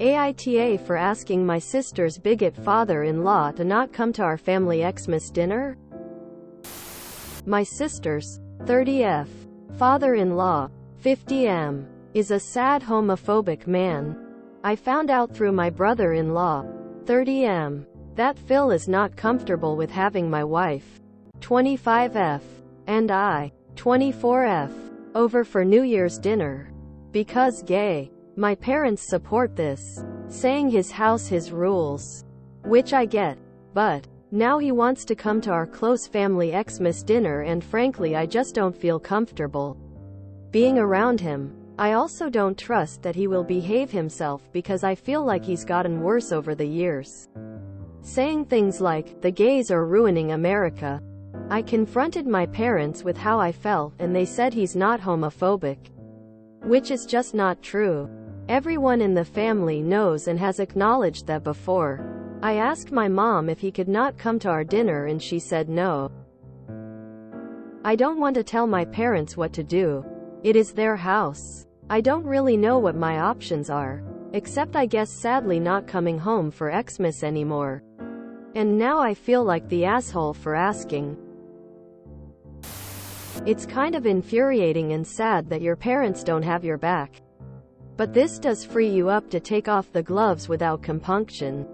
AITA for asking my sister's bigot father-in-law to not come to our family Xmas dinner? My sister's 30F father-in-law, 50M, is a sad homophobic man. I found out through my brother-in-law, 30M, that Phil is not comfortable with having my wife, 25F, and I, 24F, over for New Year's dinner. Because gay. My parents support this, saying his house his rules. Which I get. But now he wants to come to our close family Xmas dinner, and frankly I just don't feel comfortable being around him. I also don't trust that he will behave himself because I feel like he's gotten worse over the years, saying things like, "The gays are ruining America." I confronted my parents with how I felt and they said he's not homophobic, which is just not true. Everyone in the family knows and has acknowledged that before. I asked my mom if he could not come to our dinner and she said no. I don't want to tell my parents what to do. It is their house. I don't really know what my options are, except I guess sadly not coming home for Xmas anymore. And now I feel like the asshole for asking. It's kind of infuriating and sad that your parents don't have your back. But this does free you up to take off the gloves without compunction.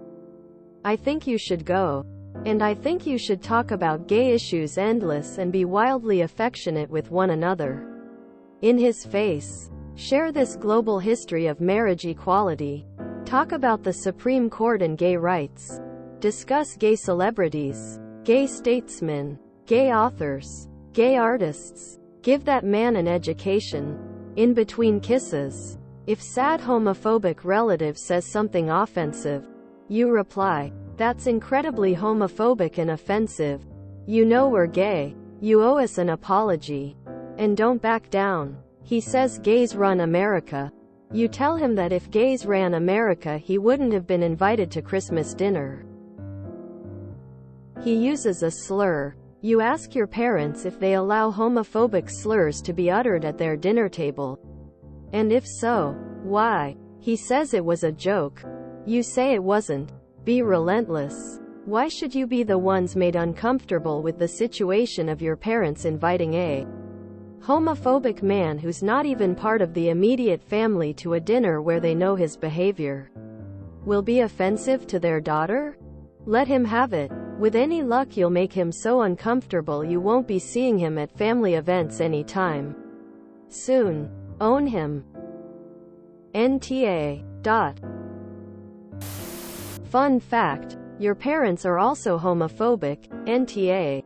I think you should go. And I think you should talk about gay issues endless and be wildly affectionate with one another. In his face. Share this global history of marriage equality. Talk about the Supreme Court and gay rights. Discuss gay celebrities, gay statesmen, gay authors, gay artists. Give that man an education. In between kisses. If sad homophobic relative says something offensive, you reply, "That's incredibly homophobic and offensive. You know we're gay. You owe us an apology." And don't back down. He says gays run America. You tell him that if gays ran America he wouldn't have been invited to Christmas dinner. He uses a slur. You ask your parents if they allow homophobic slurs to be uttered at their dinner table. And if so, why? He says it was a joke. You say it wasn't. Be relentless. Why should you be the ones made uncomfortable with the situation of your parents inviting a homophobic man who's not even part of the immediate family to a dinner where they know his behavior will be offensive to their daughter? Let him have it. With any luck you'll make him so uncomfortable you won't be seeing him at family events anytime soon. Own him. NTA. Fun fact: your parents are also homophobic. NTA.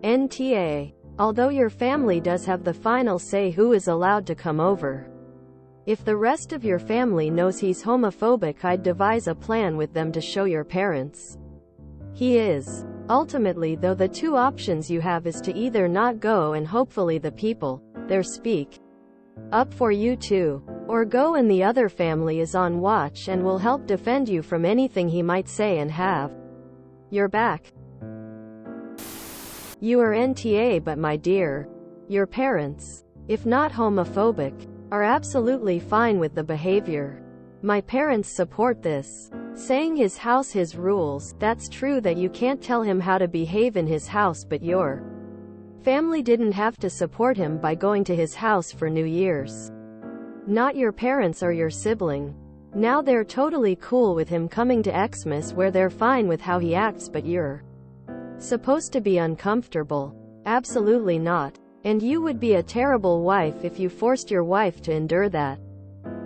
NTA. Although your family does have the final say who is allowed to come over. If the rest of your family knows he's homophobic, I'd devise a plan with them to show your parents he is. Ultimately though, the two options you have is to either not go and hopefully the people there speak up for you too, or go and the other family is on watch and will help defend you from anything he might say and have your back. You are NTA, but my dear, your parents, if not homophobic, are absolutely fine with the behavior. My parents support this, saying his house his rules. That's true that you can't tell him how to behave in his house, but your family didn't have to support him by going to his house for New Year's. Not your parents or your sibling. Now they're totally cool with him coming to Xmas where they're fine with how he acts, but you're supposed to be uncomfortable. Absolutely not. And you would be a terrible wife if you forced your wife to endure that.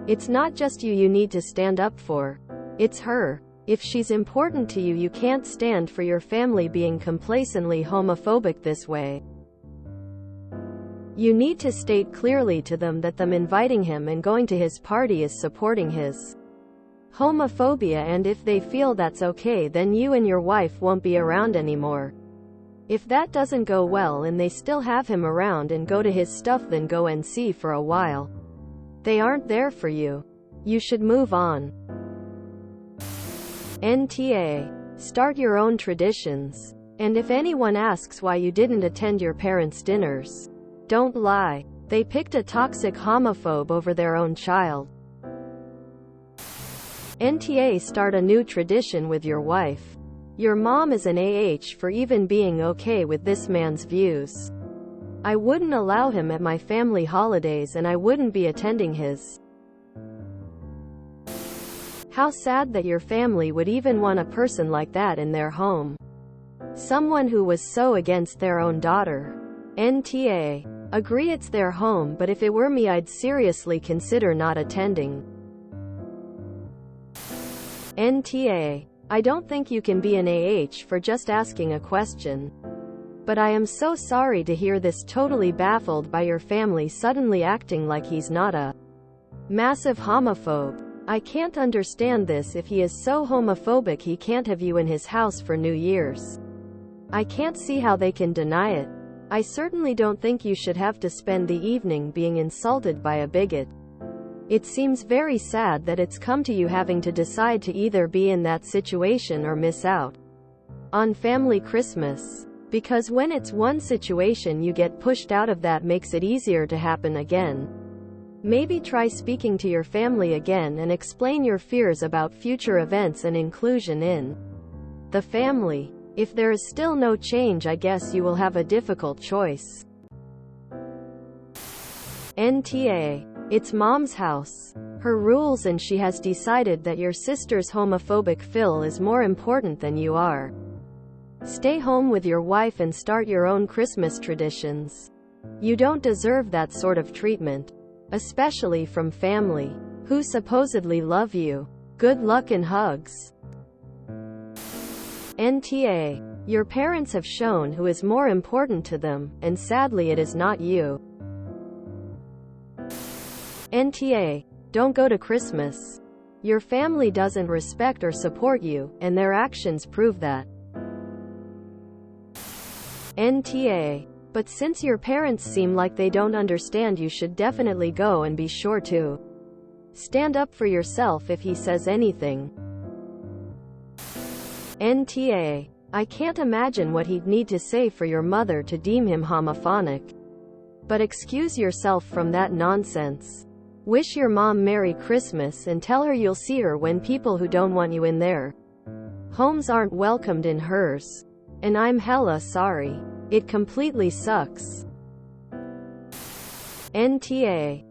It's not just you need to stand up for. It's her. If she's important to you, you can't stand for your family being complacently homophobic this way. You need to state clearly to them that them inviting him and going to his party is supporting his homophobia, and if they feel that's okay, then you and your wife won't be around anymore. If that doesn't go well and they still have him around and go to his stuff, then go and see for a while. They aren't there for you. You should move on. NTA. Start your own traditions. And if anyone asks why you didn't attend your parents' dinners, don't lie. They picked a toxic homophobe over their own child. NTA. Start a new tradition with your wife. Your mom is an for even being okay with this man's views. I wouldn't allow him at my family holidays and I wouldn't be attending his. How sad that your family would even want a person like that in their home. Someone who was so against their own daughter. NTA. Agree, it's their home, but if it were me I'd seriously consider not attending. NTA. I don't think you can be an for just asking a question. But I am so sorry to hear this. Totally baffled by your family suddenly acting like he's not a massive homophobe. I can't understand this. If he is so homophobic he can't have you in his house for New Year's. I can't see how they can deny it. I certainly don't think you should have to spend the evening being insulted by a bigot. It seems very sad that it's come to you having to decide to either be in that situation or miss out on family Christmas. Because when it's one situation you get pushed out of, that makes it easier to happen again. Maybe try speaking to your family again and explain your fears about future events and inclusion in the family. If there is still no change, I guess you will have a difficult choice. NTA. It's mom's house. Her rules, and she has decided that your sister's homophobic fill is more important than you are. Stay home with your wife and start your own Christmas traditions. You don't deserve that sort of treatment. Especially from family who supposedly love you. Good luck and hugs. NTA. Your parents have shown who is more important to them, and sadly it is not you. NTA. Don't go to Christmas. Your family doesn't respect or support you, and their actions prove that. NTA. But since your parents seem like they don't understand, you should definitely go, and be sure to stand up for yourself if he says anything. NTA. I can't imagine what he'd need to say for your mother to deem him homophonic. But excuse yourself from that nonsense. Wish your mom Merry Christmas and tell her you'll see her when people who don't want you in their homes aren't welcomed in hers. And I'm hella sorry. It completely sucks. NTA.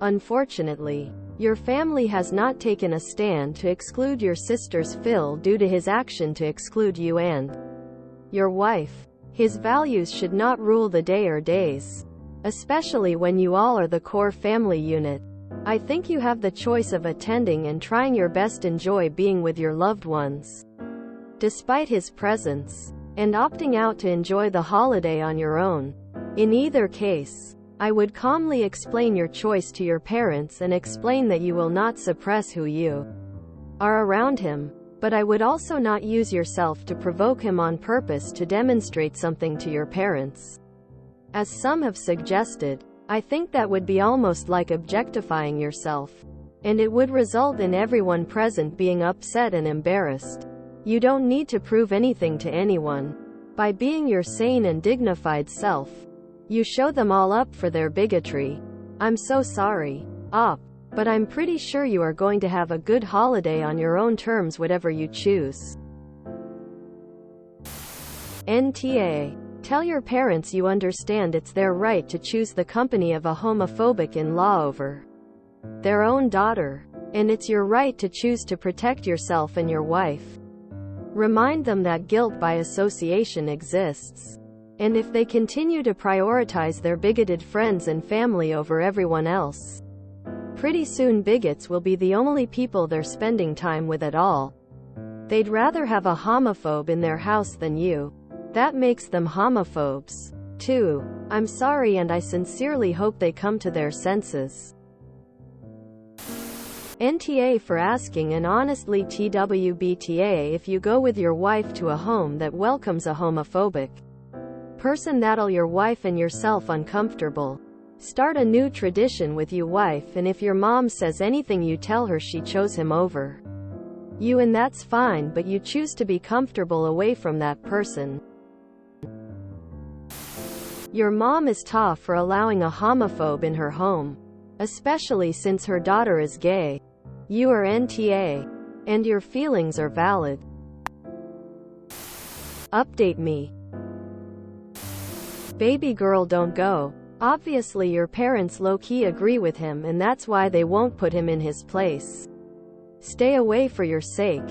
Unfortunately, your family has not taken a stand to exclude your sister's Phil due to his action to exclude you and your wife. His values should not rule the day or days. Especially when you all are the core family unit. I think you have the choice of attending and trying your best enjoy being with your loved ones, despite his presence, and opting out to enjoy the holiday on your own. In either case, I would calmly explain your choice to your parents and explain that you will not suppress who you are around him. But I would also not use yourself to provoke him on purpose to demonstrate something to your parents. As some have suggested, I think that would be almost like objectifying yourself. And it would result in everyone present being upset and embarrassed. You don't need to prove anything to anyone. By being your sane and dignified self, you show them all up for their bigotry. I'm so sorry. But I'm pretty sure you are going to have a good holiday on your own terms, whatever you choose. NTA. Tell your parents you understand it's their right to choose the company of a homophobic in-law over their own daughter. And it's your right to choose to protect yourself and your wife. Remind them that guilt by association exists. And if they continue to prioritize their bigoted friends and family over everyone else, pretty soon bigots will be the only people they're spending time with at all. They'd rather have a homophobe in their house than you. That makes them homophobes, too. I'm sorry, and I sincerely hope they come to their senses. NTA for asking, and honestly TWBTA if you go with your wife to a home that welcomes a homophobic person, that'll your wife and yourself uncomfortable. Start a new tradition with your wife, and if your mom says anything you tell her she chose him over you, and that's fine, but you choose to be comfortable away from that person. Your mom is tough for allowing a homophobe in her home, especially since her daughter is gay. You are NTA. And your feelings are valid. Update me. Baby girl, don't go. Obviously your parents low-key agree with him and that's why they won't put him in his place. Stay away for your sake.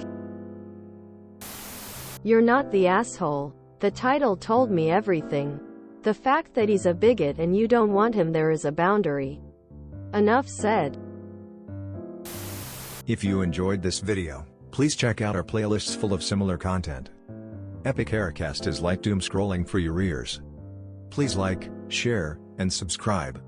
You're not the asshole. The title told me everything. The fact that he's a bigot and you don't want him there is a boundary. Enough said. If you enjoyed this video, please check out our playlists full of similar content. Epic Haircast is like doom scrolling for your ears. Please like, share, and subscribe.